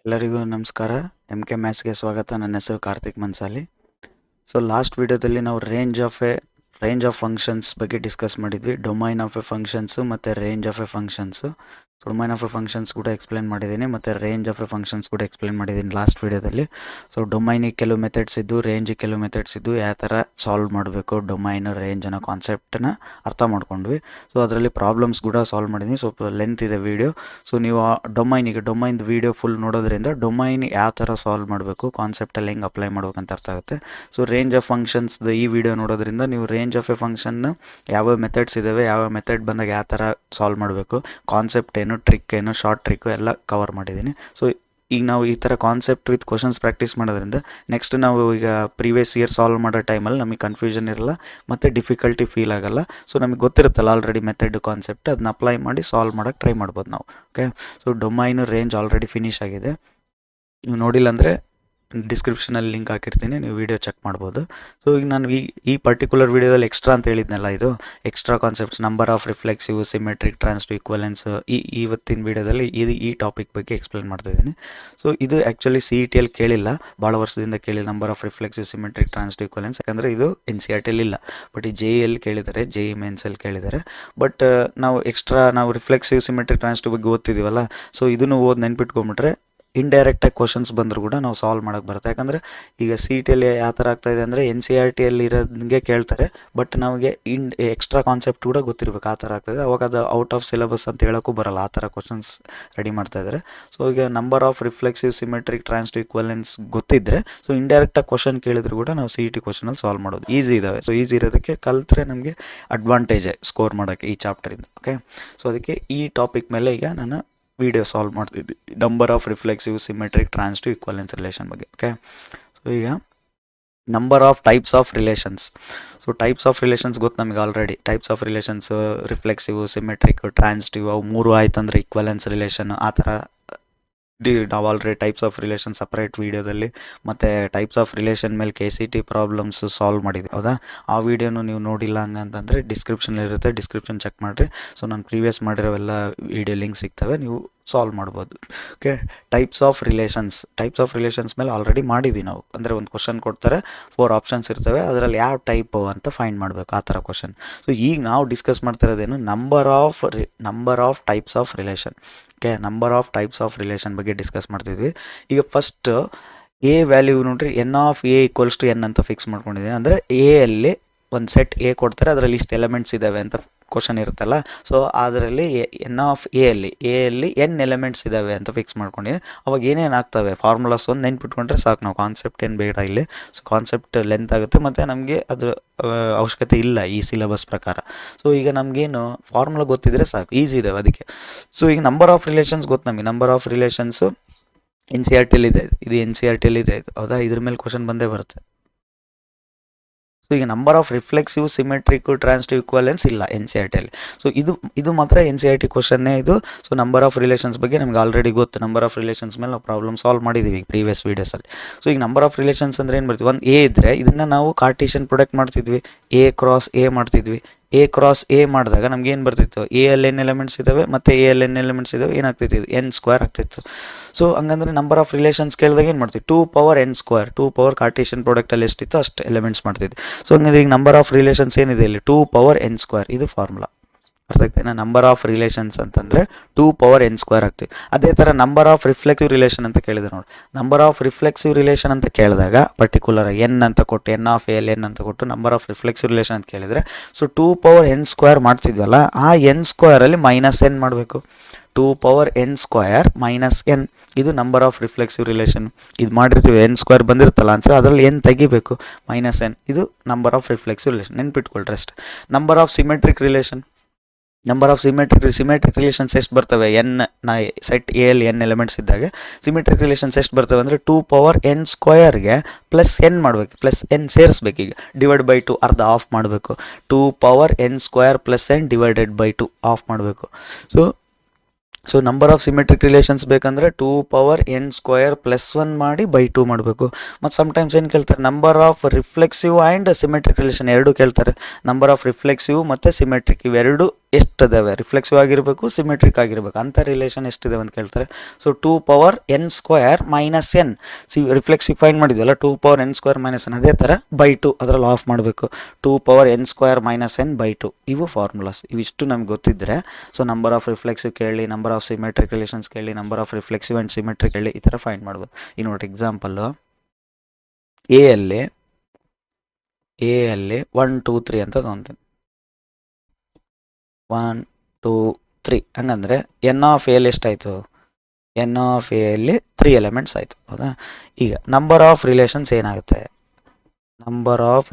ಎಲ್ಲರಿಗೂ ನಮಸ್ಕಾರ. MK ಮ್ಯಾಥ್ಸ್ಗೆ ಸ್ವಾಗತ. ನನ್ನ ಹೆಸರು ಕಾರ್ತಿಕ್ ಮನ್ಸಾಲಿ. ಸೊ ಲಾಸ್ಟ್ ವಿಡಿಯೋದಲ್ಲಿ ನಾವು ರೇಂಜ್ ಆಫ್ ಫಂಕ್ಷನ್ಸ್ ಬಗ್ಗೆ ಡಿಸ್ಕಸ್ ಮಾಡಿದ್ವಿ. ಡೊಮೈನ್ ಆಫ್ ಎ ಫಂಕ್ಷನ್ಸು ಮತ್ತು range of A functions. Domain of A functions ಕೂಡ ಎಕ್ಸ್ಪ್ಲೇನ್ ಮಾಡಿದ್ದೀನಿ ಮತ್ತು ರೇಂಜ್ ಆಫ್ ಎ ಫಂಕ್ಷನ್ಸ್ ಕೂಡ ಎಕ್ಸ್ಪ್ಲೇನ್ ಮಾಡಿದ್ದೀನಿ ಲಾಸ್ಟ್ ವಿಡಿಯೋದಲ್ಲಿ. ಸೊ ಡೊಮೈನಿಗೆ ಕೆಲವು ಮೆಥಡ್ಸ್ ಇದ್ದು, ರೇಂಜಿಗೆ ಕೆಲವು ಮೆಥಡ್ಸ್ ಇದ್ದು, ಯಾವ ಥರ ಸಾಲ್ವ್ ಮಾಡಬೇಕು ಡೊಮೈನ್ ರೇಂಜ್ ಅನ್ನೋ ಕಾನ್ಸೆಪ್ಟನ್ನ ಅರ್ಥ ಮಾಡ್ಕೊಂಡ್ವಿ. ಸೊ ಅದರಲ್ಲಿ ಪ್ರಾಬ್ಲಮ್ಸ್ ಕೂಡ ಸಾಲ್ವ್ ಮಾಡಿದ್ದೀನಿ. ಸ್ವಲ್ಪ ಲೆಂತ್ ಇದೆ ವಿಡಿಯೋ. ಸೊ ನೀವು ಡೊಮೈನ್ದು ವಿಡಿಯೋ ಫುಲ್ ನೋಡೋದ್ರಿಂದ ಡೊಮೈನ್ ಯಾವ ಥರ ಸಾಲ್ವ್ ಮಾಡಬೇಕು, ಕಾನ್ಸೆಪ್ಟಲ್ಲಿ ಹೆಂಗೆ ಅಪ್ಲೈ ಮಾಡ್ಬೇಕಂತ ಅರ್ಥ ಆಗುತ್ತೆ. ಸೊ ರೇಂಜ್ ಆಫ್ ಫಂಕ್ಷನ್ಸ್ದು ಈ ವಿಡಿಯೋ ನೋಡೋದ್ರಿಂದ ನೀವು ರೇಂಜ್ ಆಫ್ ಎ ಫಂಕ್ಷನ್ನ ಯಾವ ಮೆಥಡ್ಸ್ ಇದ್ದಾವೆ, ಯಾವ ಮೆಥಡ್ ಬಂದಾಗ ಯಾವ ಥರ ಸಾಲ್ವ್ ಮಾಡಬೇಕು, ಕಾನ್ಸೆಪ್ಟ್ ಏನು, ಟ್ರಿಕ್ ಏನು, ಶಾರ್ಟ್ ಟ್ರಿಕ್ಕು ಎಲ್ಲ ಕವರ್ ಮಾಡಿದ್ದೀನಿ. ಸೊ ಈಗ ನಾವು ಈ ಥರ ಕಾನ್ಸೆಪ್ಟ್ ವಿತ್ ಕ್ವಶನ್ಸ್ ಪ್ರಾಕ್ಟೀಸ್ ಮಾಡೋದ್ರಿಂದ ನೆಕ್ಸ್ಟ್ ನಾವು ಈಗ ಪ್ರೀವಿಯಸ್ ಇಯರ್ ಸಾಲ್ವ್ ಮಾಡೋ ಟೈಮಲ್ಲಿ ನಮಗೆ ಕನ್ಫ್ಯೂಷನ್ ಇರಲ್ಲ ಮತ್ತು ಡಿಫಿಕಲ್ಟಿ ಫೀಲ್ ಆಗಲ್ಲ. ಸೊ ನಮಗೆ ಗೊತ್ತಿರುತ್ತಲ್ಲ ಆಲ್ರೆಡಿ ಮೆಥಡ್ ಕಾನ್ಸೆಪ್ಟ್, ಅದನ್ನ ಅಪ್ಲೈ ಮಾಡಿ ಸಾಲ್ವ್ ಮಾಡೋಕ್ಕೆ ಟ್ರೈ ಮಾಡ್ಬೋದು ನಾವು. Okay, so domain range already finish ಆಗಿದೆ. ನೀವು ನೋಡಿಲ್ಲ ಅಂದರೆ ಡಿಸ್ಕ್ರಿಪ್ಷನಲ್ಲಿ ಲಿಂಕ್ ಹಾಕಿರ್ತೀನಿ, ನೀವು ವಿಡಿಯೋ ಚೆಕ್ ಮಾಡ್ಬೋದು. ಸೊ ಈಗ ನಾನು ಈ ಪರ್ಟಿಕ್ಯುಲರ್ ವಿಡಿಯೋದಲ್ಲಿ ಎಕ್ಸ್ಟ್ರಾ ಅಂತ ಹೇಳಿದ್ನಲ್ಲ, ಇದು extra concepts, number of reflexive, symmetric, transitive equivalence, ಇವತ್ತಿನ ವಿಡಿಯೋದಲ್ಲಿ ಈ ಟಾಪಿಕ್ ಬಗ್ಗೆ ಎಕ್ಸ್ಪ್ಲೇನ್ ಮಾಡ್ತಾಯಿದ್ದೀನಿ. ಸೊ ಇದು ಆ್ಯಕ್ಚುಲಿ CET ಕೇಳಿಲ್ಲ, ಭಾಳ ವರ್ಷದಿಂದ ಕೇಳಿಲ್ಲ number of reflexive, symmetric, transitive equivalence. ಯಾಕಂದರೆ ಇದು NCERT ಇಲ್ಲ, ಬಟ್ ಈ JEE ಕೇಳಿದ್ದಾರೆ, JEE ಮೇನ್ಸಲ್ಲಿ ಕೇಳಿದ್ದಾರೆ. ಬಟ್ ನಾವು ರಿಫ್ಲೆಕ್ಸಿವ್, ಸಿಮೆಟ್ರಿಕ್, ಟ್ರಾನ್ಸಿಟಿವ್ ಬಗ್ಗೆ ಓದ್ತಿದ್ದೀವಲ್ಲ, ಸೊ ಇದನ್ನು ನೆನ್ಪಿಟ್ಕೊಂಬಿಟ್ರೆ ಇಂಡೈರೆಕ್ಟಾಗಿ ಕ್ವಶನ್ಸ್ ಬಂದರೂ ಕೂಡ ನಾವು ಸಾಲ್ವ್ ಮಾಡೋಕ್ಕೆ ಬರುತ್ತೆ. ಯಾಕಂದರೆ ಈಗ CET ಯಾವ ಥರ ಆಗ್ತಾಯಿದೆ ಅಂದರೆ NCERT ಇರೋದಂಗೆ ಕೇಳ್ತಾರೆ, ಬಟ್ ನಮಗೆ ಎಕ್ಸ್ಟ್ರಾ ಕಾನ್ಸೆಪ್ಟ್ ಕೂಡ ಗೊತ್ತಿರಬೇಕು, ಆ ಥರ ಆಗ್ತಾಯಿದೆ. ಅವಾಗ ಅದು ಔಟ್ ಆಫ್ ಸಿಲೆಬಸ್ ಅಂತ ಹೇಳೋಕ್ಕೂ ಬರಲ್ಲ, ಆ ಥರ ಕ್ವಶನ್ಸ್ ರೆಡಿ ಮಾಡ್ತಾಯಿದ್ದಾರೆ. ಸೊ ಈಗ number of reflexive, symmetric, transitive equivalence ಗೊತ್ತಿದ್ದರೆ ಸೊ ಇಂಡೈರೆಕ್ಟಾಗಿ ಕ್ವಶನ್ ಕೇಳಿದ್ರು ಕೂಡ ನಾವು CET ಕ್ವಶನಲ್ಲಿ ಸಾಲ್ವ್ ಮಾಡೋದು ಈಸಿ ಇದ್ದಾವೆ. ಸೊ ಈಸಿ ಇರೋದಕ್ಕೆ ಕಲಿತ್ರೆ ನಮಗೆ ಅಡ್ವಾಂಟೇಜೇ ಸ್ಕೋರ್ ಮಾಡೋಕ್ಕೆ ಈ ಚಾಪ್ಟರಿಂದ. ಓಕೆ, ಸೊ ಅದಕ್ಕೆ ಈ ಟಾಪಿಕ್ ಮೇಲೆ ಈಗ ನಾನು ವಿಡಿಯೋ ಸಾಲ್ವ್ ಮಾಡ್ತಿದ್ವಿ, number of reflexive, symmetric, transitive equivalence relation ಬಗ್ಗೆ. ಓಕೆ, ಸೊ ಈಗ number of types of relations. So types of relations ಗೊತ್ತು ನಮಗೆ already. Types of relations reflexive, symmetric, transitive, ಅವು ಮೂರು ಆಯ್ತಂದ್ರೆ ಇಕ್ವಲೆನ್ಸ್ ರಿಲೇಷನ್. ಆ ಥರ ನಾವು already types of relation separate ವೀಡಿಯೋದಲ್ಲಿ ಮತ್ತು ಟೈಪ್ಸ್ ಆಫ್ ರಿಲೇಷನ್ ಮೇಲೆ KCT ಪ್ರಾಬ್ಲಮ್ಸ್ ಸಾಲ್ವ್ ಮಾಡಿದ್ವಿ, ಹೌದಾ? ಆ ವಿಡಿಯೋನು ನೀವು ನೋಡಿಲ್ಲ ಹಂಗಂತಂದರೆ ಡಿಸ್ಕ್ರಿಪ್ಷನಲ್ಲಿರುತ್ತೆ, ಡಿಸ್ಕ್ರಿಪ್ಷನ್ ಚೆಕ್ ಮಾಡಿರಿ. ಸೊ ನಾನು ಪ್ರೀವಿಯಸ್ ಮಾಡಿರೋವೆಲ್ಲ ವಿಡಿಯೋ ಲಿಂಕ್ ಸಿಗ್ತವೆ, ನೀವು ಸಾಲ್ವ್ ಮಾಡ್ಬೋದು. ಓಕೆ, ಟೈಪ್ಸ್ ಆಫ್ ರಿಲೇಷನ್ಸ್ ಮೇಲೆ ಆಲ್ರೆಡಿ ಮಾಡಿದ್ವಿ ನಾವು. ಅಂದರೆ ಒಂದು ಕ್ವಶನ್ ಕೊಡ್ತಾರೆ, 4 ಆಪ್ಷನ್ಸ್ ಇರ್ತವೆ, ಅದರಲ್ಲಿ ಯಾವ ಟೈಪು ಅಂತ ಫೈಂಡ್ ಮಾಡಬೇಕು, ಆ ಥರ ಕ್ವಶನ್. ಸೊ ಈಗ ನಾವು ಡಿಸ್ಕಸ್ ಮಾಡ್ತಿರೋದೇನು, number of types of relation. Okay, number of types of relation ಬಗ್ಗೆ ಡಿಸ್ಕಸ್ ಮಾಡ್ತಿದ್ವಿ. ಈಗ ಫಸ್ಟ್ A ವ್ಯಾಲ್ಯೂ ನೋಡ್ರಿ, N of A equals to N ಅಂತ ಫಿಕ್ಸ್ ಮಾಡ್ಕೊಂಡಿದ್ದೀನಿ. ಅಂದರೆ ಅಲ್ಲಿ ಒಂದು ಸೆಟ್ A ಕೊಡ್ತಾರೆ, ಅದರಲ್ಲಿ ಇಷ್ಟು ಎಲಿಮೆಂಟ್ಸ್ ಇದ್ದಾವೆ ಅಂತ ಕ್ವಶನ್ ಇರುತ್ತಲ್ಲ. ಸೊ ಅದರಲ್ಲಿ N ಆಫ್ A ಅಲ್ಲಿ N ಎಲಿಮೆಂಟ್ಸ್ ಇದ್ದಾವೆ ಅಂತ ಫಿಕ್ಸ್ ಮಾಡ್ಕೊಂಡಿದ್ದೀನಿ. ಅವಾಗ ಏನೇನು ಆಗ್ತವೆ ಫಾರ್ಮುಲಾಸ್ ಒಂದು ನೆನ್ಪಿಟ್ಕೊಂಡ್ರೆ ಸಾಕು, ನಾವು ಕಾನ್ಸೆಪ್ಟ್ ಏನು ಬೇಡ ಇಲ್ಲಿ. ಸೊ ಕಾನ್ಸೆಪ್ಟ್ ಲೆಂತ್ ಆಗುತ್ತೆ ಮತ್ತು ನಮಗೆ ಅದ್ರ ಅವಶ್ಯಕತೆ ಇಲ್ಲ ಈ ಸಿಲೆಬಸ್ ಪ್ರಕಾರ. ಸೊ ಈಗ ನಮಗೇನು ಫಾರ್ಮುಲಾ ಗೊತ್ತಿದ್ರೆ ಸಾಕು, ಈಸಿ ಇದಾವೆ ಅದಕ್ಕೆ. ಸೊ ಈಗ ನಂಬರ್ ಆಫ್ ರಿಲೇಷನ್ಸ್ ಗೊತ್ತು ನಮಗೆ. ನಂಬರ್ ಆಫ್ ರಿಲೇಷನ್ಸು NCERT ಇದೆ, ಇದು NCERT ಇದೆ, ಹೌದಾ? ಇದ್ರ ಮೇಲೆ ಕ್ವಶನ್ ಬಂದೇ ಬರುತ್ತೆ. ಸೊ ಈಗ number of reflexive, symmetric, transitive equivalence ಇಲ್ಲ NCERT. ಸೊ ಇದು ಮಾತ್ರ NCERT ಕ್ವಶನ್ನೇ ಇದು. ಸೊ ನಂಬರ್ ಆಫ್ ರಿಲೇಷನ್ಸ್ ಬಗ್ಗೆ ನಮ್ಗೆ ಆಲ್ರೆಡಿ ಗೊತ್ತು. ನಂಬರ್ ಆಫ್ ರಿಲೇಷನ್ಸ್ ಮೇಲೆ ನಾವು ಪ್ರಾಬ್ಲಮ್ ಸಾಲ್ವ್ ಮಾಡಿದ್ದೀವಿ ಪ್ರೀವಿಯಸ್ ವೀಡಿಯೋಸಲ್ಲಿ. ಸೊ ಈಗ ನಂಬರ್ ಆಫ್ ರಿಲೇಷನ್ಸ್ ಅಂದರೆ ಏನು ಬರ್ತೀವಿ, ಒಂದು A ಇದ್ದರೆ ಇದನ್ನು ನಾವು ಕಾರ್ಟೀಷಿಯನ್ ಪ್ರೊಡಕ್ಟ್ ಮಾಡ್ತಿದ್ವಿ, A ಕ್ರಾಸ್ A ಮಾಡ್ತಿದ್ವಿ. A ಕ್ರಾಸ್ A ಮಾಡಿದಾಗ ನಮ್ಗೆ ಏನು ಬರ್ತಿತ್ತು, A ಅಲ್ಲಿ N ಎಲಿಮೆಂಟ್ಸ್ ಇದ್ದಾವೆ ಮತ್ತು A ಅಲ್ಲಿ N ಎಲಿಮೆಂಟ್ಸ್ ಇದ್ದಾವೆ, ಏನಾಗ್ತಿತ್ತು, ಇದು N² ಆಗ್ತಿತ್ತು. ಸೊ ಹಂಗಂದ್ರೆ ನಂಬರ್ ಆಫ್ ರಿಲೇಷನ್ಸ್ ಕೇಳಿದಾಗ ಏನು ಮಾಡ್ತೀವಿ, 2 ಪವರ್ N², 2 ಕಾರ್ಟೀಷಿಯನ್ ಪ್ರಾಡಕ್ಟಲ್ಲಿ ಎಷ್ಟಿತ್ತು ಅಷ್ಟು ಎಲಿಮೆಂಟ್ಸ್ ಮಾಡ್ತಿದ್ವಿ. ಸೊ ಹಂಗಂದ್ರೆ ಈಗ ನಂಬರ್ ಆಫ್ ರಿಲೇಷನ್ಸ್ ಏನಿದೆ ಇಲ್ಲಿ, 2 N², ಇದು ಫಾರ್ಮುಲಾ. ಅರ್ಥ ಆಗ್ತದೆ? ನಂಬರ್ ಆಫ್ ರಿಲೇಷನ್ಸ್ ಅಂತಂದರೆ 2 N² ಆಗ್ತೀವಿ. ಅದೇ ಥರ ನಂಬರ್ ಆಫ್ ರಿಫ್ಲೆಕ್ಸಿವ್ ರಿಲೇಷನ್ ಅಂತ ಕೇಳಿದೆ ನೋಡಿ. ನಂಬರ್ ಆಫ್ ರಿಫ್ಲೆಕ್ಸಿವ್ ರಿಲೇಷನ್ ಅಂತ ಕೇಳಿದಾಗ ಪರ್ಟಿಕ್ಯುಲರ್ N ಅಂತ ಕೊಟ್ಟು, N ಆಫ್ A N ಅಂತ ಕೊಟ್ಟು ನಂಬರ್ ಆಫ್ ರಿಫ್ಲೆಕ್ಸಿವ್ ರಿಲೇಷನ್ ಅಂತ ಕೇಳಿದರೆ, ಸೊ 2 N² ಮಾಡ್ತಿದ್ವಲ್ಲ, ಆ N² -N ಮಾಡಬೇಕು. 2 N² -N, ಇದು ನಂಬರ್ ಆಫ್ ರಿಫ್ಲೆಕ್ಸಿವ್ ರಿಲೇಷನ್. ಇದು ಮಾಡಿರ್ತೀವಿ, N² ಬಂದಿರುತ್ತಲ್ಲ ಆನ್ಸರ್, ಅದರಲ್ಲಿ N ತೆಗಿಬೇಕು, -N, ಇದು ನಂಬರ್ ಆಫ್ ರಿಫ್ಲೆಕ್ಸಿವ್ ರಿಲೇಷನ್. ನೆನ್ಪಿಟ್ಕೊಳ್ರಿ ಅಷ್ಟೆ. Number of symmetric relation, symmetric relations ಎಷ್ಟು ಬರ್ತವೆ, ಸೆಟ್ A ಅಲ್ಲಿ N ಎಲಿಮೆಂಟ್ಸ್ ಇದ್ದಾಗ ಸಿಮೆಟ್ರಿಕ್ ರಿಲೇಷನ್ಸ್ ಎಷ್ಟು ಬರ್ತವೆ ಅಂದರೆ 2 N² +N ಮಾಡಬೇಕು, +N ಸೇರಿಸ್ಬೇಕು. ಈಗ /2 ಅರ್ಧ ಆಫ್ ಮಾಡಬೇಕು. 2 N² +N /2 ಆಫ್ ಮಾಡಬೇಕು. So number of symmetric relations ಬೇಕಂದರೆ 2 N² +1 ಮಾಡಿ /2 ಮಾಡಬೇಕು. ಮತ್ತು ಸಮ್ಟೈಮ್ಸ್ ಏನು ಕೇಳ್ತಾರೆ, number of reflexive and symmetric relation ಎರಡೂ ಕೇಳ್ತಾರೆ. ನಂಬರ್ ಆಫ್ ರಿಫ್ಲೆಕ್ಸಿವ್ ಮತ್ತು ಸಿಮೆಟ್ರಿಕ್ ಇವೆರಡು ಎಷ್ಟಿದಾವೆ, ರಿಫ್ಲೆಕ್ಸಿವ್ ಆಗಿರಬೇಕು, ಸಿಮೆಟ್ರಿಕ್ ಆಗಿರಬೇಕು ಅಂಥ ರಿಲೇಷನ್ ಎಷ್ಟಿದಾವೆ ಅಂತ ಕೇಳ್ತಾರೆ. So 2n² - reflexive find ಮಾಡಿದ್ವಲ್ಲ, 2n² - ಅದೇ ಥರ /2 ಅದರಲ್ಲಿ ಆಫ್ ಮಾಡಬೇಕು. 2n² - ಇವು ಫಾರ್ಮುಲಾಸ್. ಇವಿಷ್ಟು ನಮ್ಗೆ ಗೊತ್ತಿದ್ದರೆ ಸೊ ನಂಬರ್ ಆಫ್ ರಿಫ್ಲೆಕ್ಸಿವ್ ಕೇಳಿ, ನಂಬರ್ ಆಫ್ ಸಿಮೆಟ್ರಿಕ್ ರಿಲೇಷನ್ಸ್ ಕೇಳಿ, number of reflexive and symmetric ಕೇಳಿ, ಈ ಥರ ಫೈಂಡ್ ಮಾಡ್ಬೋದು. ಈಗ ನೋಡಿ ಎಕ್ಸಾಂಪಲ್ಲು ಎ ಅಲ್ಲಿ 1 2 3 ಅಂತ ತೊಗೊತೀನಿ. 1 2 3 ಹಂಗಂದರೆ ಎನ್ ಆಫ್ ಎಲ್ಲಿ ಎಷ್ಟಾಯಿತು, ಎನ್ ಆಫ್ ಎಲ್ಲಿ 3 ಎಲಿಮೆಂಟ್ಸ್ ಆಯಿತು, ಹೌದಾ. ಈಗ ನಂಬರ್ ಆಫ್ ರಿಲೇಷನ್ಸ್ ಏನಾಗುತ್ತೆ, ನಂಬರ್ ಆಫ್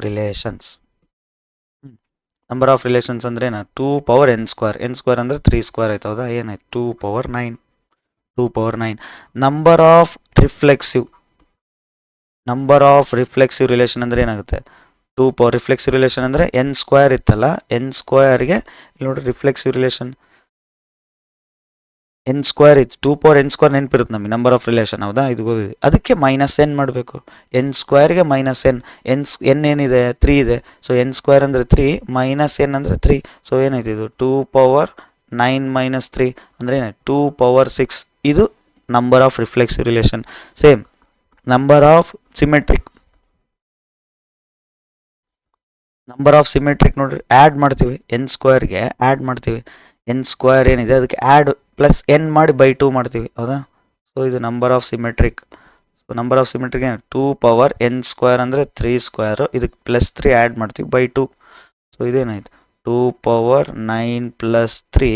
ರಿಲೇಷನ್ಸ್ ಅಂದರೆ ಏನು, 2n², n² ಅಂದರೆ 3² ಆಯ್ತು, ಹೌದಾ. ಏನಾಯ್ತು, 2 9. ನಂಬರ್ ಆಫ್ ರಿಫ್ಲೆಕ್ಸಿವ್ ರಿಲೇಷನ್ ಅಂದರೆ ಏನಾಗುತ್ತೆ, 2 ರಿಫ್ಲೆಕ್ಸಿವ್ ರಿಲೇಷನ್ ಅಂದರೆ n² ಇತ್ತಲ್ಲ, n²ಗೆ ಇಲ್ಲಿ ನೋಡಿ ರಿಫ್ಲೆಕ್ಸಿವ್ ರಿಲೇಷನ್ n² ಇತ್ತು, 2n² ನೆನಪಿರುತ್ತೆ ನಮಗೆ ನಂಬರ್ ಆಫ್ ರಿಲೇಷನ್, ಹೌದಾ. ಇದು ಅದಕ್ಕೆ -n ಮಾಡಬೇಕು, n²ಗೆ -n ಏನಿದೆ 3 ಇದೆ, ಸೊ n² ಅಂದರೆ 3 -n ಅಂದರೆ 3, ಸೊ ಏನಾಯ್ತು ಇದು 2⁻9 - 3 ಅಂದರೆ ಏನಾಯ್ತು 2⁻6. ಇದು number of reflexive relation. Same number of symmetric ನೋಡ್ರಿ, ಆ್ಯಡ್ ಮಾಡ್ತೀವಿ, n²ಗೆ ಆ್ಯಡ್ ಮಾಡ್ತೀವಿ, n² ಏನಿದೆ ಅದಕ್ಕೆ ಆ್ಯಡ್ ಪ್ಲಸ್ n ಮಾಡಿ /2 ಮಾಡ್ತೀವಿ, ಹೌದಾ. ಸೊ ಇದು number of symmetric. So number of symmetric ಏನು 2n² ಅಂದರೆ 3², ಇದಕ್ಕೆ +3 ಆ್ಯಡ್ ಮಾಡ್ತೀವಿ /2. ಸೊ ಇದೇನಾಯ್ತು 2⁻9 + 3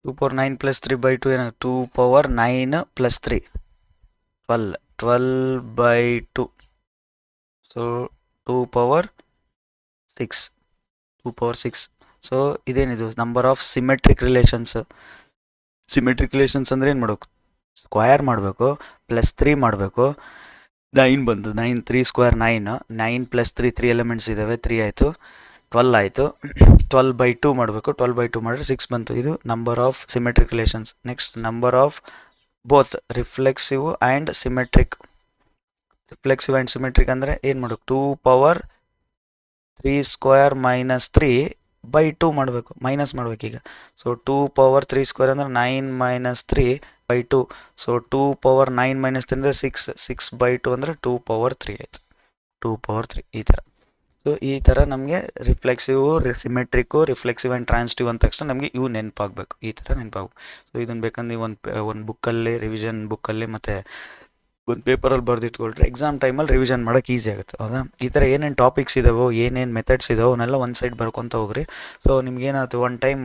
/2 ಏನಾಯ್ತು 2⁻9 + 3 12/2. ಸೊ 2⁻6. ಸೊ ಇದೇನಿದು ನಂಬರ್ ಆಫ್ ಸಿಮೆಟ್ರಿಕ್ ರಿಲೇಷನ್ಸ್ ಅಂದರೆ ಏನು ಮಾಡಬೇಕು, ಸ್ಕ್ವಯರ್ ಮಾಡಬೇಕು, +3 ಮಾಡಬೇಕು, 9 ಬಂತು, 9 3² 9 + 3 ಎಲಿಮೆಂಟ್ಸ್ ಇದ್ದಾವೆ, 3 ಆಯಿತು, 12 ಆಯಿತು, 12/2 ಮಾಡಬೇಕು, 12/2 ಮಾಡಿದ್ರೆ 6 ಬಂತು. ಇದು number of symmetric relations. Next number of both reflexive and symmetric ಅಂದರೆ ಏನು ಮಾಡಬೇಕು, 2⁻3² - 3/2 ಮಾಡಬೇಕು, ಮೈನಸ್ ಮಾಡಬೇಕು ಈಗ. ಸೊ 2⁻3² ಅಂದರೆ 9 - 3/2. ಸೊ 2⁻9 - 3 ಅಂದರೆ 6/2 ಅಂದರೆ 2⁻3 ಆಯಿತು, 2⁻3 ಈ ಥರ. ಸೊ ಈ ಥರ ನಮಗೆ ರಿಫ್ಲೆಕ್ಸಿವ್, ಸಿಮೆಟ್ರಿಕ್ಕು, ರಿಫ್ಲೆಕ್ಸಿವ್ ಆ್ಯಂಡ್ ಟ್ರಾನ್ಸಿಟಿವ್ ಅಂದ ತಕ್ಷಣ ನಮಗೆ ಇವು ನೆನಪಾಗಬೇಕು, ಈ ಥರ ನೆನಪಾಗಬೇಕು. ಸೊ ಇದನ್ನು ಬೇಕಂದ್ರೆ ನೀವು ಒಂದು ಬುಕ್ಕಲ್ಲಿ, ರಿವಿಷನ್ ಬುಕ್ಕಲ್ಲಿ ಮತ್ತು ಒಂದು ಪೇಪರಲ್ಲಿ ಬರೆದಿಟ್ಕೊಳ್ರಿ, ಎಕ್ಸಾಮ್ ಟೈಮಲ್ಲಿ ರಿವಿಷನ್ ಮಾಡೋಕ್ಕೆ ಈಸಿ ಆಗುತ್ತೆ, ಹೌದಾ. ಈ ಥರ ಏನೇನು ಟಾಪಿಕ್ಸ್ ಇದಾವೋ, ಏನೇನು ಮೆಥಡ್ಸ್ ಇದಾವೋ ಅವನ್ನೆಲ್ಲ ಒಂದು ಸೈಡ್ ಬರ್ಕೊತ ಹೋಗ್ರಿ. ಸೊ ನಿಮ್ಗೇನಾಯ್ತು, ಒನ್ ಟೈಮ್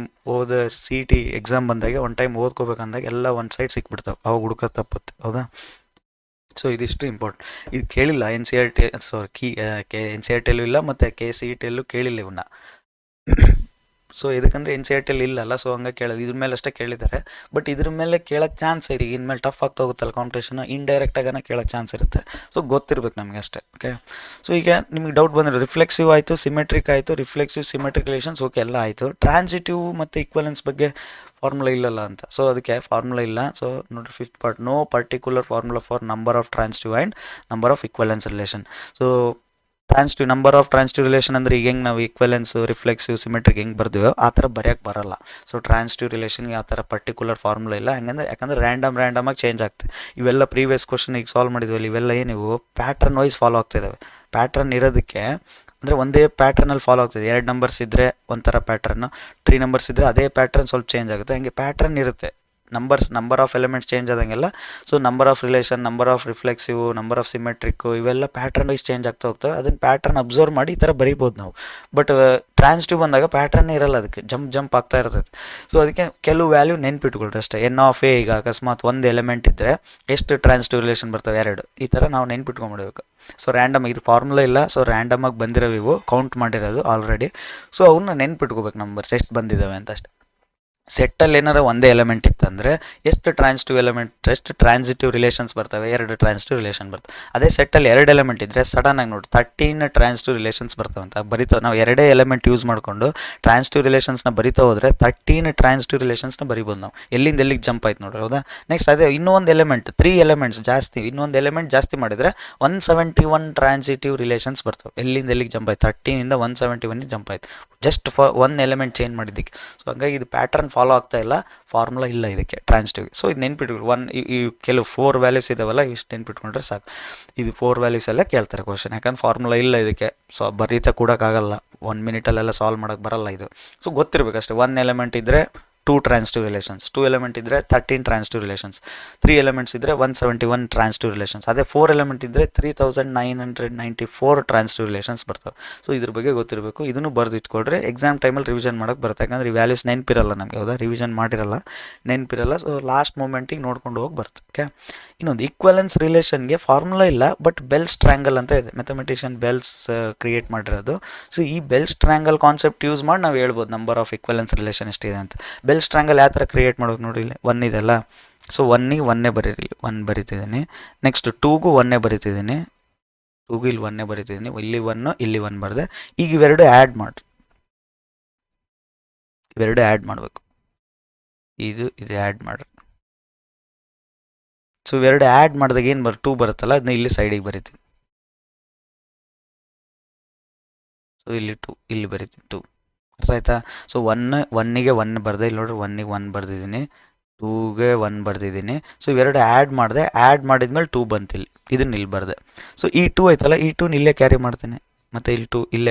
CET ಎಕ್ಸಾಮ್ ಬಂದಾಗೆ ಒನ್ ಟೈಮ್ ಓದ್ಕೋಬೇಕಂದಾಗ ಎಲ್ಲ ಒಂದು ಸೈಡ್ ಸಿಕ್ಬಿಡ್ತಾವೆ, ಅವಾಗ ಹುಡ್ಕೋದು ತಪ್ಪುತ್ತೆ, ಹೌದಾ. ಸೊ ಇದಿಷ್ಟು ಇಂಪಾರ್ಟೆಂಟ್. ಇದು ಕೇಳಿಲ್ಲ NCERT ಇಲ್ಲ ಮತ್ತು CETಯಲ್ಲೂ ಕೇಳಿಲ್ಲ ಇವನ್ನ. ಸೊ ಇದಕ್ಕಂದರೆ NCERT ಇಲ್ಲಲ್ಲ, ಸೊ ಹಂಗೆ ಕೇಳೋದು, ಇದ್ರ ಮೇಲೆ ಅಷ್ಟೇ ಕೇಳಿದ್ದಾರೆ. ಬಟ್ ಇದ್ರ ಮೇಲೆ ಕೇಳೋಕ್ಕೆ ಚಾನ್ಸ್ ಇದೆ, ಇನ್ಮೇಲೆ ಟಫ್ ಆಗ್ತಾ ಹೋಗುತ್ತಲ್ಲ ಕಾಂಪಿಟೇಷನ್, ಇಂಡೈರೆಕ್ಟಾಗನ ಕೇಳೋಕ್ಕೆ ಚಾನ್ಸ್ ಇರುತ್ತೆ. ಸೊ ಗೊತ್ತಿರ್ಬೇಕು ನಮಗೆ ಅಷ್ಟೇ, ಓಕೆ. ಸೊ ಈಗ ನಿಮಗೆ ಡೌಟ್ ಬಂದರೆ ರಿಫ್ಲೆಕ್ಸಿವ್ ಆಯಿತು, ಸಿಮೆಟ್ರಿಕ್ ಆಯಿತು, ರಿಫ್ಲೆಕ್ಸಿವ್ ಸಿಮೆಟ್ರಿಕ್ ರಿಲೇಷನ್ಸ್ ಓಕೆ ಎಲ್ಲ ಆಯಿತು, ಟ್ರಾನ್ಸಿಟಿವ್ ಮತ್ತು ಈಕ್ವಲೆನ್ಸ್ ಬಗ್ಗೆ ಫಾರ್ಮುಲಾ ಇಲ್ಲಲ್ಲ ಅಂತ. ಸೊ ಅದಕ್ಕೆ ಫಾರ್ಮುಲಾ ಇಲ್ಲ. ಸೊ ನೋಡಿ 5th part, no particular formula for number of transitive and number of equivalence relation. So number of transitive relation ಅಂದರೆ ಈಗ ಹೆಂಗೆ ನಾವು ಈಕ್ವಲೆನ್ಸ್, ರಿಫ್ಲೆಕ್ಸಿವ್, ಸಿಮೆಟ್ರಿಕ್ ಹೆಂಗೆ ಬರ್ತೀವೋ ಆ ಥರ ಬರೆಯೋಕ್ಕೆ ಬರಲ್ಲ. ಸೊ ಟ್ರಾನ್ಸಿಟಿವ್ ರಿಲೇಷನ್ಗೆ ಆ ಥರ ಪರ್ಟಿಕ್ಯುಲರ್ ಫಾರ್ಮುಲಾ ಇಲ್ಲ. ಯಾಕಂದರೆ ರ್ಯಾಂಡಮಾಗಿ ಚೇಂಜ್ ಆಗ್ತದೆ. ಇವೆಲ್ಲ ಪ್ರೀವಿಯಸ್ ಕ್ವಶನ್ ಈಗ ಸಾಲ್ವ್ ಮಾಡಿದ್ವಲ್ಲ, ಇವೆಲ್ಲ ಏನಿವು ಪ್ಯಾಟ್ರನ್ ವೈಸ್ ಫಾಲೋ ಆಗ್ತಿದ್ದಾವೆ. ಪ್ಯಾಟ್ರನ್ ಇರೋದಕ್ಕೆ ಅಂದರೆ ಒಂದೇ ಪ್ಯಾಟ್ರನಲ್ಲಿ ಫಾಲೋ ಆಗ್ತದೆ. 2 ನಂಬರ್ಸ್ ಇದ್ದರೆ ಒಂಥರ ಪ್ಯಾಟ್ರನ್ನು, 3 ನಂಬರ್ಸ್ ಇದ್ದರೆ ಅದೇ ಪ್ಯಾಟ್ರನ್ ಸ್ವಲ್ಪ ಚೇಂಜ್ ಆಗುತ್ತೆ. ಹಂಗೆ ಪ್ಯಾಟ್ರನ್ ಇರುತ್ತೆ, ನಂಬರ್ ಆಫ್ ಎಲಿಮೆಂಟ್ಸ್ ಚೇಂಜ್ ಆದಂಗೆಲ್ಲ. So number of relation, number of reflexive, number of ಸಿಮೆಟ್ರಿಕ್ಕು ಇವೆಲ್ಲ ಪ್ಯಾಟ್ರನ್ ವೈಸ್ ಚೇಂಜ್ ಆಗ್ತಾ ಹೋಗ್ತವೆ. ಅದನ್ನು ಪ್ಯಾಟ್ರನ್ ಅಬ್ಸರ್ವ್ ಮಾಡಿ ಈ ಥರ ಬರೀಬೋದು ನಾವು. ಬಟ್ ಟ್ರಾನ್ಸಿಟಿವ್ ಬಂದಾಗ ಪ್ಯಾಟ್ರನ್ನೇ ಇರಲ್ಲ, ಅದಕ್ಕೆ ಜಂಪ್ ಆಗ್ತಾ ಇರ್ತದೆ. ಸೊ ಅದಕ್ಕೆ ಕೆಲವು ವ್ಯಾಲ್ಯೂ ನೆನ್ಪಿಟ್ಕೊಳ್ರಿ ಅಷ್ಟೇ. n(a) ಈಗ ಅಕಸ್ಮಾತ್ ಒಂದು ಎಲಿಮೆಂಟ್ ಇದ್ದರೆ ಎಷ್ಟು ಟ್ರಾನ್ಸಿಟಿವ್ ರಿಲೇಷನ್ ಬರ್ತವೆ, 2. ಈ ಥರ ನಾವು ನೆನ್ಪಿಟ್ಕೊಂಡ್ಬಿಡ್ಬೇಕು. ಸೊ ಇದು ಫಾರ್ಮುಲಾ ಇಲ್ಲ, ಸೊ ರ್ಯಾಂಡಮಾಗಿ ಬಂದಿರೋವು, ಕೌಂಟ್ ಮಾಡಿರೋದು ಆಲ್ರೆಡಿ. ಸೊ ಅವನ್ನ ನೆನ್ಪಿಟ್ಕೋಬೇಕು, ನಂಬರ್ಸ್ ಎಷ್ಟು ಬಂದಿದ್ದಾವೆ ಅಂತ ಅಷ್ಟೇ. ಸೆಟ್ಟಲ್ಲಿ ಏನಾರ ಒಂದೇ ಎಲಿಮೆಂಟ್ ಇತ್ತಂದರೆ ಎಷ್ಟು ಟ್ರಾನ್ಸಿಟಿವ್ ರಿಲೇಷನ್ಸ್ ಬರ್ತವೆ, 2 ಟ್ರಾನ್ಸಿಟಿವ್ ರಿಲೇಷನ್ ಬರ್ತವೆ. ಅದೇ ಸೆಟ್ಟಲ್ಲಿ 2 ಎಲಿಮೆಂಟ್ ಇದ್ದರೆ ಸಡನ್ನಾಗಿ ನೋಡಿ 13 ಟ್ರಾನ್ಸಿಟಿವ್ ರಿಲೇಷನ್ಸ್ ಬರ್ತವೆ ಅಂತ ಬರಿತಾವೆ. ನಾವು 2 ಎಲಿಮೆಂಟ್ ಯೂಸ್ ಮಾಡಿಕೊಂಡು ಟ್ರಾನ್ಸಿಟಿವ್ ರಿಲೇಷನ್ಸ್ನ ಬರಿತಾ ಹೋದರೆ 13 ಟ್ರಾನ್ಸಿಟಿವ್ ರಿಲೇಷನ್ಸ್ನ ಬರಿಬೋದು ನಾವು. ಎಲ್ಲಿಂದ ಎಲ್ಲಿಗೆ ಜಂಪ್ ಆಯ್ತು ನೋಡ್ರಿ, ಹೌದಾ? ನೆಕ್ಸ್ಟ್ ಅದೇ ಇನ್ನೂ ಒಂದು ಎಲಿಮೆಂಟ್ 3 ಎಲಿಮೆಂಟ್ಸ್ ಜಾಸ್ತಿ, ಇನ್ನೊಂದು ಎಲಿಮೆಂಟ್ ಜಾಸ್ತಿ ಮಾಡಿದರೆ 171 ಟ್ರಾನ್ಸಿಟಿವ್ ರಿಲೇಷನ್ಸ್ ಬರ್ತವೆ. ಎಲ್ಲಿಂದ ಎಲ್ಲಿಗೆ ಜಂಪ್ ಆಯ್ತು, 13ಇಂದ 171 ಜಂಪ್ ಆಯ್ತು, ಜಸ್ಟ್ ಫಾರ್ 1 ಎಲಿಮೆಂಟ್ ಚೇಂಜ್ ಮಾಡಿದ್ದಕ್ಕೆ. ಸೊ ಹಾಗಾಗಿ ಇದು ಪ್ಯಾಟರ್ನ್ ಫಾಲೋ ಆಗ್ತಾ ಇಲ್ಲ, ಫಾರ್ಮುಲಾ ಇಲ್ಲ ಇದಕ್ಕೆ ಟ್ರಾನ್ಸಿಟಿವ್. ಸೊ ಇದು ನೆನ್ಪಿಟ್ಕೊಳ್ಳಿ, ಈ ಕೆಲವು 4 ವ್ಯಾಲ್ಯೂಸ್ ಇದಾವಲ್ಲ, ಇಷ್ಟು ನೆನ್ಪಿಟ್ಕೊಂಡ್ರೆ ಸಾಕು. ಇದು 4 ವ್ಯಾಲ್ಯೂಸ್ ಎಲ್ಲ ಕೇಳ್ತಾರೆ ಕ್ವಶನ್, ಯಾಕಂದ್ರೆ ಫಾರ್ಮುಲಾ ಇಲ್ಲ ಇದಕ್ಕೆ. ಸೊ ಬರೀತಾ ಕೊಡೋಕ್ಕಾಗಲ್ಲ, 1 ಮಿನಿಟಲ್ಲೆಲ್ಲ ಸಾಲ್ವ್ ಮಾಡೋಕ್ಕೆ ಬರಲ್ಲ ಇದು. ಸೊ ಗೊತ್ತಿರಬೇಕಷ್ಟೇ, 1 ಎಲಿಮೆಂಟ್ ಇದ್ದರೆ 2 ಟ್ರಾನ್ಸಿಟಿವ್ ರಿಲೇಷನ್ಸ್, 2 ಎಲಿಮೆಂಟ್ ಇದ್ದರೆ 13 ಟ್ರಾನ್ಸಿಟಿವ್ ರಿಲೇಷನ್ಸ್, 3 ಎಲಿಮೆಂಟ್ಸ್ ಇದ್ದರೆ 171 ಟ್ರಾನ್ಸಿಟಿವ್ ರಿಲೇಷನ್ಸ್, ಅದೇ 4 ಎಲಿಮೆಂಟ್ ಇದ್ದರೆ 3994 ಟ್ರಾನ್ಸಿಟಿವ್ ರಿಲೇಷನ್ಸ್ ಬರ್ತವೆ. ಸೊ ಇದ್ರ ಬಗ್ಗೆ ಗೊತ್ತಿರಬೇಕು. ಇದನ್ನು ಬರೆದು ಇಟ್ಕೊಳ್ರಿ, ಎಕ್ಸಾಮ್ ಟೈಮಲ್ಲಿ ರಿವಿಷನ್ ಮಾಡೋಕ್ಕೆ ಬರುತ್ತೆ. ಯಾಕಂದರೆ ಈ ವ್ಯಾಲ್ಯೂಸ್ ನೆನಪಿರಲ್ಲ ನಮಗೆ, ಹೌದಾ? ರಿವಿಷನ್ ಮಾಡಿರಲ್ಲ, ನೆನಪಿರಲ್ಲ. ಸೊ ಲಾಸ್ಟ್ ಮೂಮೆಂಟಿಗೆ ನೋಡ್ಕೊಂಡು ಹೋಗಿ ಬರುತ್ತೆ. ಓಕೆ, ಇನ್ನೊಂದು ಈಕ್ವಲೆನ್ಸ್ ರಿಲೇಷನ್ಗೆ ಫಾರ್ಮುಲಾ ಇಲ್ಲ, ಬಟ್ ಬೆಲ್ಸ್ ಟ್ರ್ಯಾಂಗಲ್ ಅಂತ ಇದೆ, ಮ್ಯಾಥಮೆಟಿಷಿಯನ್ ಬೆಲ್ಸ್ ಕ್ರಿಯೇಟ್ ಮಾಡಿರೋದು. ಸೊ ಈ ಬೆಲ್ಸ್ ಟ್ರ್ಯಾಂಗಲ್ ಕಾನ್ಸೆಪ್ಟ್ ಯೂಸ್ ಮಾಡಿ ನಾವು ಹೇಳ್ಬೋದು ನಂಬರ್ ಆಫ್ ಈಕ್ವಲೆನ್ಸ್ ರಿಲೇಷನ್ ಎಷ್ಟಿದೆ ಅಂತ. ಬೆಲ್ಸ್ ಟ್ರ್ಯಾಂಗಲ್ ಯಾವ ಥರ ಕ್ರಿಯೇಟ್ ಮಾಡೋದು ನೋಡಿ, ಇಲ್ಲಿ 1 ಇದೆಲ್ಲ. ಸೊ 1ಗೆ 1 ಬರೀರಿ, 1 ಬರಿತಿದ್ದೀನಿ. ನೆಕ್ಸ್ಟ್ 2ಗೂ 1 ಬರಿತಿದ್ದೀನಿ, 2ಗೂ ಇಲ್ಲಿ 1 ಬರಿತಿದ್ದೀನಿ, ಇಲ್ಲಿ 1 ಇಲ್ಲಿ 1 ಬರೆದೆ. ಈಗ ಇವೆರಡು ಆ್ಯಡ್ ಮಾಡಿ, ಇವೆರಡು ಆ್ಯಡ್ ಮಾಡಬೇಕು, ಇದು ಆ್ಯಡ್ ಮಾಡ್ರಿ. ಸೊ ಇವೆರಡು ಆ್ಯಡ್ ಮಾಡಿದಾಗ ಏನು 2 ಬರುತ್ತಲ್ಲ, ಅದನ್ನ ಇಲ್ಲಿ ಸೈಡಿಗೆ ಬರಿತೀನಿ. ಸೊ ಇಲ್ಲಿ 2 ಇಲ್ಲಿ ಬರಿತೀನಿ, 2. ಅರ್ಥ ಆಯ್ತಾ? ಸೊ 1ಗೆ 1 ಬರೆದೆ, ಇಲ್ಲಿ ನೋಡ್ರಿ 1ಗೆ 1 ಬರೆದಿದ್ದೀನಿ, 2ಗೆ 1 ಬರೆದಿದ್ದೀನಿ. ಸೊ ಇವೆರಡು ಆ್ಯಡ್ ಮಾಡಿದೆ, ಆ್ಯಡ್ ಮಾಡಿದ್ಮೇಲೆ 2 ಬಂತಿಲ್ಲಿ, ಇದನ್ನ ಇಲ್ಲಿ ಬರೆದೆ. ಸೊ ಈ 2 ಆಯ್ತಲ್ಲ, ಈ 2ನ ಇಲ್ಲೇ ಕ್ಯಾರಿ ಮಾಡ್ತೀನಿ, ಮತ್ತು ಇಲ್ಲಿ 2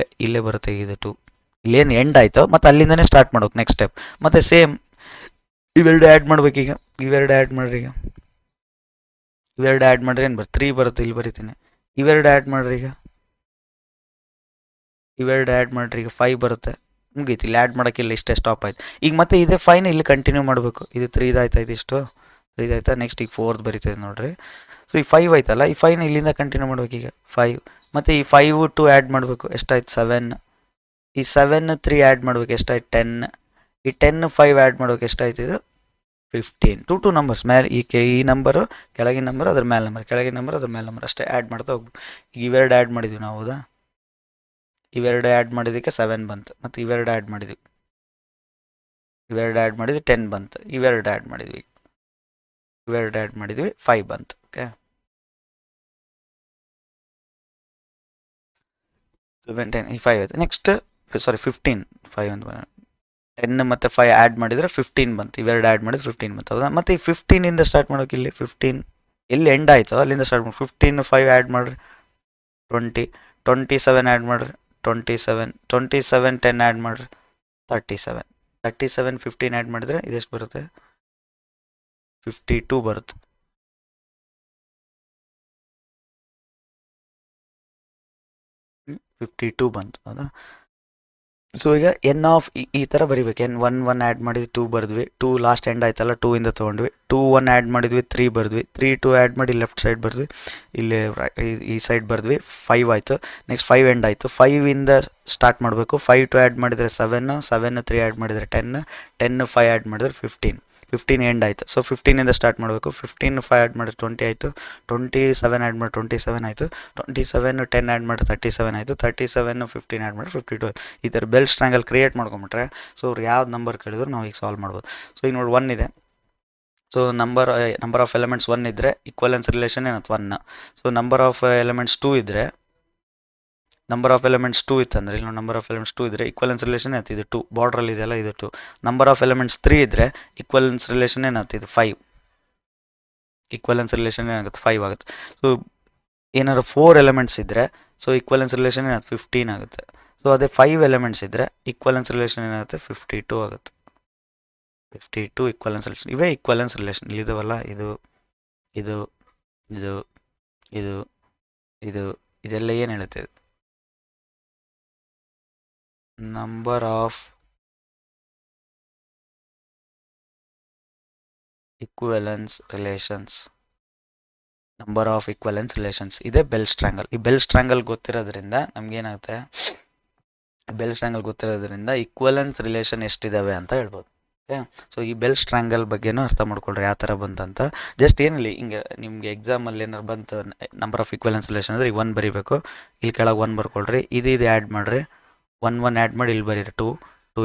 ಇಲ್ಲೇ ಬರುತ್ತೆ. ಇದು 2 ಇಲ್ಲೇನು ಎಂಡ್ ಆಯಿತು, ಮತ್ತು ಅಲ್ಲಿಂದನೇ ಸ್ಟಾರ್ಟ್ ಮಾಡೋಕೆ ನೆಕ್ಸ್ಟ್ ಸ್ಟೆಪ್. ಮತ್ತು ಸೇಮ್ ಇವೆರಡು ಆ್ಯಡ್ ಮಾಡ್ಬೇಕೀಗ, ಇವೆರಡು ಆ್ಯಡ್ ಮಾಡ್ರಿ. ಈಗ ಇವೆರಡು ಆ್ಯಡ್ ಮಾಡ್ರಿ, ಏನು 3 ಬರುತ್ತೆ, ಇಲ್ಲಿ ಬರಿತೀನಿ. ಇವೆರಡು ಆ್ಯಡ್ ಮಾಡ್ರಿ, ಈಗ ಇವೆರಡು ಆ್ಯಡ್ ಮಾಡ್ರಿ, ಈಗ 5 ಬರುತ್ತೆ. ಮುಗೀತು, ಇಲ್ಲಿ ಆ್ಯಡ್ ಮಾಡೋಕ್ಕಿಲ್ಲ, ಇಷ್ಟೇ ಸ್ಟಾಪ್ ಆಯ್ತು. ಈಗ ಮತ್ತೆ ಇದೇ 5ನ ಇಲ್ಲಿ ಕಂಟಿನ್ಯೂ ಮಾಡಬೇಕು. ಇದು 3 ಇದಾಯ್ತಾ, ಇದಿಷ್ಟು 3 ಆಯ್ತಾ. ನೆಕ್ಸ್ಟ್ ಈಗ 4th ಬರಿತದೆ ನೋಡ್ರಿ. ಸೊ ಈ 5 ಆಯ್ತಲ್ಲ, ಈ 5ನ ಇಲ್ಲಿಂದ ಕಂಟಿನ್ಯೂ ಮಾಡ್ಬೇಕು. ಈಗ 5 ಮತ್ತು ಈ 5 2 ಆ್ಯಡ್ ಮಾಡಬೇಕು, ಎಷ್ಟಾಯ್ತು 7. ಈ 7 3 ಆ್ಯಡ್ ಮಾಡ್ಬೇಕು, ಎಷ್ಟಾಯ್ತು 10. ಈ 10 5 ಆ್ಯಡ್ ಮಾಡ್ಬೇಕು, ಎಷ್ಟಾಯ್ತು ಇದು 15. 2 ನಂಬರ್ಸ್ ಮೇಲೆ, ಈ ನಂಬರು ಕೆಳಗಿನ ನಂಬರ್, ಅದ್ರ ಮೇಲೆ ನಂಬರ್, ಕೆಳಗಿನ ನಂಬರ್, ಅದ್ರ ಮೇಲೆ ನಂಬರ್, ಅಷ್ಟೇ ಆ್ಯಡ್ ಮಾಡ್ತಾ ಹೋಗ್ಬೇಕು. ಈಗ ಇವೆರಡು ಆ್ಯಡ್ ಮಾಡಿದ್ವಿ ನಾವು, ಹೌದಾ? ಇವೆರಡು ಆ್ಯಡ್ ಮಾಡಿದ್ದಕ್ಕೆ 7 ಬಂತು, ಮತ್ತು ಇವೆರಡು ಆ್ಯಡ್ ಮಾಡಿದ್ವಿ, 10 ಬಂತು. ಇವೆರಡು ಆ್ಯಡ್ ಮಾಡಿದ್ವಿ, 5 ಬಂತು. ಓಕೆ, 7 10 ಈ 5 ಆಯ್ತು. ನೆಕ್ಸ್ಟ್ 15, 5 ಅಂತ 10 ಮತ್ತು 5 ಆ್ಯಡ್ ಮಾಡಿದರೆ 15 ಬಂತು. ಇವೆರಡು ಆ್ಯಡ್ ಮಾಡಿದ್ರೆ 15 ಬಂತು, ಹೌದಾ? ಮತ್ತು ಈ 15ಇಂದ ಸ್ಟಾರ್ಟ್ ಮಾಡೋಕೆ, ಇಲ್ಲಿ 15 ಎಲ್ಲಿ ಎಂಡ್ ಆಯಿತು ಅಲ್ಲಿಂದ ಸ್ಟಾರ್ಟ್ ಮಾಡಿ. 15 5 ಆ್ಯಡ್ ಮಾಡಿರಿ 20, 27 ಆ್ಯಡ್ ಮಾಡಿರಿ 27, 27 10 ಆ್ಯಡ್ ಮಾಡಿರಿ 37, 15 ಆ್ಯಡ್ ಮಾಡಿದರೆ ಇದೆಷ್ಟು ಬರುತ್ತೆ 52 ಬರುತ್ತೆ. ಬಂತು, ಹೌದಾ? ಸೊ ಈಗ ಎನ್ ಆಫ್ ಈ ಥರ ಬರಿಬೇಕು. N1 ಆ್ಯಡ್ ಮಾಡಿದ್ವಿ, 2 ಬರೆದ್ವಿ, 2 ಲಾಸ್ಟ್ ಎಂಡ್ ಆಯ್ತಲ್ಲ, 2ಇಂದ ತೊಗೊಂಡ್ವಿ. 2 1 ಆ್ಯಡ್ ಮಾಡಿದ್ವಿ, 3 ಬರೆದ್ವಿ, 3 2 ಆ್ಯಡ್ ಮಾಡಿ ಲೆಫ್ಟ್ ಸೈಡ್ ಬರೆದ್ವಿ, ಇಲ್ಲಿ ಈ ಸೈಡ್ ಬರೆದ್ವಿ, 5 ಆಯಿತು. ನೆಕ್ಸ್ಟ್ 5 ಎಂಡ್ ಆಯಿತು, 5ಇಂದ ಸ್ಟಾರ್ಟ್ ಮಾಡಬೇಕು. 5 2 ಆ್ಯಡ್ ಮಾಡಿದರೆ 7, 7 3 ಆ್ಯಡ್ ಮಾಡಿದರೆ 10, 10 5 ಆ್ಯಡ್ ಮಾಡಿದರೆ 15 ಎಂಡ್ ಆಯಿತು. ಸೊ 15ಇಂದ ಸ್ಟಾರ್ಟ್ ಮಾಡಬೇಕು. 15 5 ಆ್ಯಡ್ ಮಾಡಿದ್ರೆ 20 ಆಯಿತು, 27 ಆ್ಯಡ್ ಮಾಡಿ 27 ಆಯಿತು, 27 10 ಆ್ಯಡ್ ಮಾಡಿ 37 ಆಯಿತು, 37 15 ಆ್ಯಡ್ ಮಾಡಿ 52 ಆಯಿತು. ಈ ಥರ ಬೆಲ್ಸ್ ಟ್ರ್ಯಾಂಗಲ್ ಕ್ರಿಯೇಟ್ ಮಾಡ್ಕೊಂಬಿಟ್ರೆ ಸೊ ಅವ್ರು ಯಾವ್ದು ನಂಬರ್ ಕೇಳಿದ್ರು ನಾವು ಈಗ ಸಾಲ್ವ್ ಮಾಡ್ಬೋದು. ಸೊ ಈಗ ನೋಡಿ 1 ಇದೆ. ಸೊ ನಂಬರ್ ಆಫ್ ಎಲಿಮೆಂಟ್ಸ್ 1 ಇದ್ದರೆ ಈಕ್ವಲೆನ್ಸ್ ರಿಲೇಷನ್ ಏನತ್ತು 1. ಸೊ ನಂಬರ್ ಆಫ್ ಎಲಿಮೆಂಟ್ಸ್ 2 ಇದ್ದರೆ ನಂಬರ್ ಆಫ್ ಎಲಿಮೆಂಟ್ಸ್ 2 ಇತ್ತಂದರೆ ಇಲ್ಲಿ ನಂಬರ್ ಆಫ್ ಎಲಿಮೆಂಟ್ಸ್ 2 ಇದ್ದರೆ ಈಕ್ವಲೆನ್ಸ್ ರಿಲೇಷನ್ ಏನಾಯ್ತು ಇದು 2, ಬಾರ್ಡ್ರಲ್ಲಿ ಇದೆಯಲ್ಲ ಇದು 2. ನಂಬರ್ ಆಫ್ ಎಲಿಮೆಂಟ್ಸ್ 3 ಇದ್ದರೆ ಈಕ್ವಲೆನ್ಸ್ ರಿಲೇಷನ್ ಏನಾಯ್ತು ಇದು 5, ಈಕ್ವಲೆನ್ಸ್ ರಿಲೇಷನ್ ಏನಾಗುತ್ತೆ 5 ಆಗುತ್ತೆ. ಸೊ ಏನಾದ್ರು 4 ಎಲಿಮೆಂಟ್ಸ್ ಇದ್ದರೆ ಸೊ ಈಕ್ವಲೆನ್ಸ್ ರಿಲೇಷನ್ ಏನಾಗುತ್ತೆ 15 ಆಗುತ್ತೆ. ಸೊ ಅದೇ 5 ಎಲಿಮೆಂಟ್ಸ್ ಇದ್ದರೆ ಈಕ್ವಲೆನ್ಸ್ ರಿಲೇಷನ್ ಏನಾಗುತ್ತೆ 52 ಆಗುತ್ತೆ. 52 ಈಕ್ವಲೆನ್ಸ್ ರಿಲೇಷನ್. ಇವೇ ಈಕ್ವಲೆನ್ಸ್ ರಿಲೇಷನ್ ಇಲ್ಲಿದಾವಲ್ಲ, ಇದು ಇದು ಇದು ಇದು ಇದು ಇದೆಲ್ಲ ಏನು ಹೇಳುತ್ತೆ, number of equivalence relations, number of equivalence relations ಇದೇ ಬೆಲ್ಸ್ ಟ್ರ್ಯಾಂಗಲ್. ಈ ಬೆಲ್ಸ್ ಟ್ರ್ಯಾಂಗಲ್ ಗೊತ್ತಿರೋದ್ರಿಂದ ನಮಗೇನಾಗುತ್ತೆ, ಬೆಲ್ಸ್ ಟ್ರ್ಯಾಂಗಲ್ ಗೊತ್ತಿರೋದ್ರಿಂದ ಈಕ್ವಲೆನ್ಸ್ ರಿಲೇಷನ್ ಎಷ್ಟಿದ್ದಾವೆ ಅಂತ ಹೇಳ್ಬೋದು. ಓಕೆ. ಸೊ ಈ ಬೆಲ್ ಸ್ಟ್ರ್ಯಾಂಗಲ್ ಬಗ್ಗೆನೂ ಅರ್ಥ ಮಾಡ್ಕೊಳ್ರಿ ಯಾವ ಥರ ಬಂತಂತ. ಜಸ್ಟ್ ಏನಿಲ್ಲ, ಹಿಂಗೆ ನಿಮಗೆ ಎಕ್ಸಾಮಲ್ಲಿ ಏನಾರು ಬಂತು ನಂಬರ್ ಆಫ್ ಈಕ್ವಲೆನ್ಸ್ ರಿಲೇಷನ್ ಅಂದರೆ ಈಗ 1 ಬರೀಬೇಕು, ಇಲ್ಲಿ ಕೆಳಗೆ 1 ಬರ್ಕೊಳ್ರಿ, ಇದು ಆ್ಯಡ್ ಮಾಡಿರಿ, 1 ಆ್ಯಡ್ ಮಾಡಿ ಇಲ್ಲಿ ಬರೀರಿ 2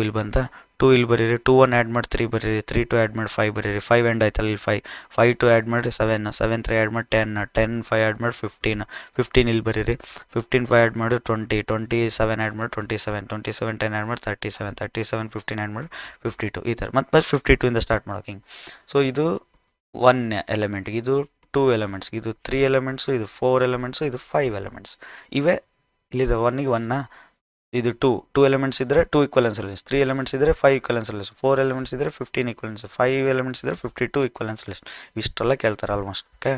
ಇಲ್ಲಿ ಬಂತ, 2 ಇಲ್ಲಿ ಬರೀರಿ, 2 1 ಆ್ಯಡ್ ಮಾಡಿ 3 ಬರೀರಿ, 3 2 ಆ್ಯಡ್ ಮಾಡಿ 5 ಬರೀರಿ, 5 ಎಂಡ್ ಆಯ್ತಲ್ಲ ಇಲ್ಲಿ 5 2 ಆ್ಯಡ್ ಮಾಡಿ 7 3 ಆ್ಯಡ್ ಮಾಡಿ 10 5 ಆ್ಯಡ್ ಮಾಡಿ 15 ಇಲ್ಲಿ ಬರೀರಿ, 15 5 ಆ್ಯಡ್ ಮಾಡಿ 20 7 ಆ್ಯಡ್ ಮಾಡಿ 27 10 ಆ್ಯಡ್ ಮಾಡಿ 37 15 ಆ್ಯಡ್ ಮಾಡಿ 52 ಈ ಥರ ಮತ್ತೆ 52 ಇಂದ ಸ್ಟಾರ್ಟ್ ಮಾಡೋಕೆ ಹಿಂಗೆ. ಸೊ ಇದು 1 ಎಲಿಮೆಂಟ್, ಇದು 2 ಎಲಿಮೆಂಟ್ಸ್, ಇದು 3 ಎಲಿಮೆಂಟ್ಸು, ಇದು 4 ಎಲಿಮೆಂಟ್ಸು, ಇದು 5 ಎಲಿಮೆಂಟ್ಸ್. ಇವೇ ಇಲ್ಲಿದೆ 1ಗೆ 1 ಇದು 2 ಎಲಿಮೆಂಟ್ಸ್ ಇದ್ದರೆ 2 ಈಕ್ವಲೆನ್ಸ್ ರಿಲೇಷನ್, 3 ಎಲಿಮೆಂಟ್ಸ್ ಇದ್ದರೆ 5 ಈಕ್ವಲೆನ್ಸ್ ರಿಲೇಷನ್, 4 ಎಲಿಮೆಂಟ್ಸ್ ಇದ್ದರೆ 15 ಈಕ್ವಲೆನ್ಸ್, 5 ಎಲಿಮೆಂಟ್ಸ್ ಇದ್ದರೆ 52 ಈಕ್ವಲೆನ್ಸ್ ರಿಲೇಷನ್. ಇಷ್ಟೆಲ್ಲ ಕೇಳ್ತಾರೆ ಆಲ್ಮೋಸ್ಟ್. ಓಕೆ.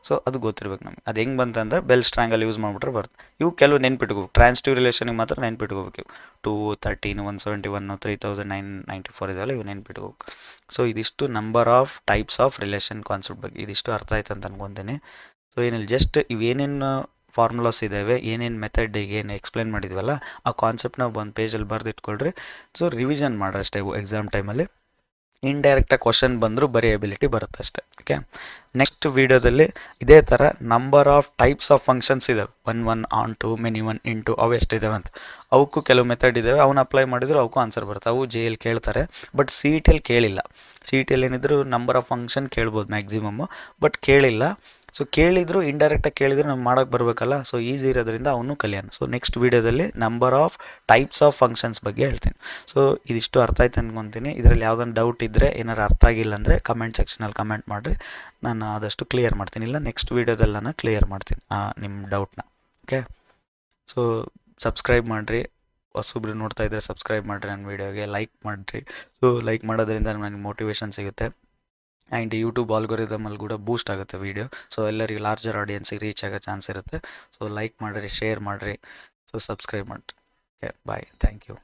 ಸೊ ಅದು ಗೊತ್ತಿರ್ಬೇಕು ನಮಗೆ. ಅದು ಹೆಂಗೆ ಬಂತಂದ್ರೆ ಬೆಲ್ ಸ್ಟ್ರ್ಯಾಂಗಲ್ ಯೂಸ್ ಮಾಡಿಬಿಟ್ರೆ ಬರುತ್ತೆ. ಇವು ಕೆಲವು ನೆನ್ಪಿಟ್ಕೋಬೇಕು, ಟ್ರಾನ್ಸಿಟಿವ್ ರಿಲೇಷನ್ಗೆ ಮಾತ್ರ ನೆನ್ಪಿಟ್ಕೋಬೇಕು. ಇವು 2 13 171 3994 ಇದೆಲ್ಲ ಇವು ನೆನ್ಪಿಟ್ಕೋಬೇಕು. ಸೊ ಇದಿಷ್ಟು number of types of relation concept ಬಗ್ಗೆ ಇದಿಷ್ಟು ಅರ್ಥ ಆಯ್ತು ಅಂತ ಅನ್ಕೊತೀನಿ. ಸೊ ಏನಿಲ್ಲ, ಜಸ್ಟ್ ಇವೇನೇನು ಫಾರ್ಮುಲಾಸ್ ಇದ್ದಾವೆ, ಏನೇನು ಮೆಥಡ್ ಏನು ಎಕ್ಸ್ಪ್ಲೇನ್ ಮಾಡಿದ್ವಲ್ಲ ಆ ಕಾನ್ಸೆಪ್ಟ್ನ ಒಂದು ಪೇಜಲ್ಲಿ ಬರೆದಿಟ್ಕೊಳ್ರಿ. ಸೊ ರಿವಿಷನ್ ಮಾಡ್ರಿ ಅಷ್ಟೇ. ಎಕ್ಸಾಮ್ ಟೈಮಲ್ಲಿ ಇಂಡೈರೆಕ್ಟಾಗಿ ಕ್ವಶನ್ ಬಂದರೂ ಬರೆಯಬಿಲಿಟಿ ಬರುತ್ತೆ ಅಷ್ಟೇ. ಓಕೆ. ನೆಕ್ಸ್ಟ್ ವೀಡಿಯೋದಲ್ಲಿ ಇದೇ ಥರ number of types of functions ಇದ್ದಾವೆ, 1 1 ಆನ್ ಟು ಮೆನಿ 1 ಇಂಟು ಅವು ಎಷ್ಟಿದ್ದಾವೆ ಅಂತ, ಅವಕ್ಕೂ ಕೆಲವು ಮೆಥಡ್ ಇದ್ದಾವೆ, ಅವನ್ನ ಅಪ್ಲೈ ಮಾಡಿದ್ರು ಅವಕ್ಕೂ ಆನ್ಸರ್ ಬರುತ್ತೆ. ಅವು JL ಕೇಳ್ತಾರೆ, ಬಟ್ CET ಕೇಳಿಲ್ಲ. CET ಏನಿದ್ರು ನಂಬರ್ ಆಫ್ ಫಂಕ್ಷನ್ ಕೇಳ್ಬೋದು ಮ್ಯಾಕ್ಸಿಮಮ್ಮು, ಬಟ್ ಕೇಳಿಲ್ಲ. ಸೊ ಕೇಳಿದ್ರು ಇಂಡೈರೆಕ್ಟಾಗಿ ಕೇಳಿದ್ರು ನಮ್ಗೆ ಮಾಡೋಕ್ಕೆ ಬರಬೇಕಲ್ಲ, ಸೊ ಈಸಿ ಇರೋದ್ರಿಂದ ಅವನು ಕಲಿಯೋಣ. ಸೊ ನೆಕ್ಸ್ಟ್ ವೀಡಿಯೋದಲ್ಲಿ number of types of functions ಬಗ್ಗೆ ಹೇಳ್ತೀನಿ. ಸೊ ಇದಿಷ್ಟು ಅರ್ಥ ಆಯ್ತು ಅನ್ಕೊತೀನಿ. ಇದರಲ್ಲಿ ಯಾವುದೊಂದು ಡೌಟ್ ಇದ್ದರೆ, ಏನಾರು ಅರ್ಥ ಆಗಿಲ್ಲ ಅಂದರೆ ಕಮೆಂಟ್ ಸೆಕ್ಷನಲ್ಲಿ ಕಮೆಂಟ್ ಮಾಡಿರಿ, ನಾನು ಆದಷ್ಟು ಕ್ಲಿಯರ್ ಮಾಡ್ತೀನಿ. ಇಲ್ಲ ನೆಕ್ಸ್ಟ್ ವೀಡಿಯೋದಲ್ಲಿ ನಾನು ಕ್ಲಿಯರ್ ಮಾಡ್ತೀನಿ ನಿಮ್ಮ ಡೌಟ್ನ. ಓಕೆ. ಸೊ ಸಬ್ಸ್ಕ್ರೈಬ್ ಮಾಡಿರಿ, ಹೊಸಬ್ರು ನೋಡ್ತಾ ಇದ್ದರೆ ಸಬ್ಸ್ಕ್ರೈಬ್ ಮಾಡಿರಿ, ನನ್ನ ವೀಡಿಯೋಗೆ ಲೈಕ್ ಮಾಡಿರಿ. ಸೊ ಲೈಕ್ ಮಾಡೋದ್ರಿಂದ ನನಗೆ ಮೋಟಿವೇಶನ್ ಸಿಗುತ್ತೆ. ಆ್ಯಂಡ್ ಯೂಟ್ಯೂಬ್ ಆಲ್ಗೊರಿದಮಲ್ಲಿ ಕೂಡ ಬೂಸ್ಟ್ ಆಗುತ್ತೆ ವೀಡಿಯೋ. ಸೊ ಎಲ್ಲರಿಗೂ ಲಾರ್ಜರ್ ಆಡಿಯನ್ಸಿಗೆ ರೀಚ್ ಆಗೋ ಚಾನ್ಸ್ ಇರುತ್ತೆ. ಸೊ ಲೈಕ್ ಮಾಡಿರಿ, ಶೇರ್ ಮಾಡಿರಿ, ಸೊ ಸಬ್ಸ್ಕ್ರೈಬ್ ಮಾಡಿರಿ. Okay, bye, thank you.